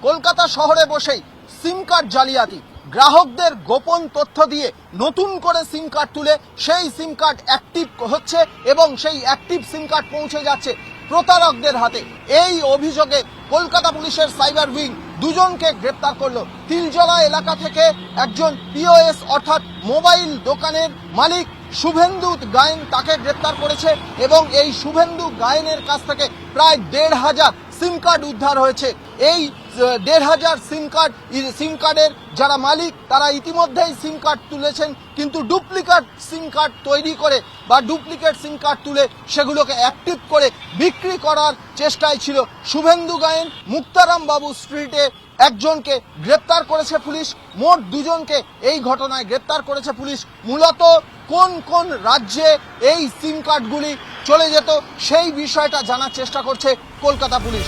কলকাতা শহরে বসেই সিম কার্ড জালিয়াতি, গ্রাহকদের গোপন তথ্য দিয়ে নতুন করে সিম কার্ড তুলে সেই সিম কার্ড অ্যাক্টিভ হচ্ছে এবং সেই অ্যাক্টিভ সিম কার্ড পৌঁছে যাচ্ছে প্রতারকদের হাতে। এই অভিযোগে কলকাতা পুলিশের সাইবার উইং দুজনকে গ্রেপ্তার করলো। তিলজলা এলাকা থেকে একজন পিওএস অর্থাৎ মোবাইল দোকানের মালিক শুভেন্দু গায়েন, তাকে গ্রেপ্তার করেছে এবং এই শুভেন্দু গায়েনের কাছ থেকে প্রায় ১৫০০ সিম কার্ড উদ্ধার হয়েছে। এই ১৫০০ সিম কার্ডের যারা মালিক তারা ইতিমধ্যেই সিম কার্ড তুলেছেন, কিন্তু ডুপ্লিকেট সিম কার্ড তৈরি করে বা ডুপ্লিকেট সিম কার্ড তুলে সেগুলোকে অ্যাক্টিভ করে বিক্রি করার চেষ্টায় ছিল শুভেন্দু গায়েন। মুক্তারাম বাবু স্ট্রিটে একজনকে গ্রেপ্তার করেছে পুলিশ, মোট দুজনকে এই ঘটনায় গ্রেপ্তার করেছে পুলিশ। মূলত কোন কোন রাজ্যে এই সিম কার্ডগুলি চলে যেত সেই বিষয়টা জানার চেষ্টা করছে কলকাতা পুলিশ।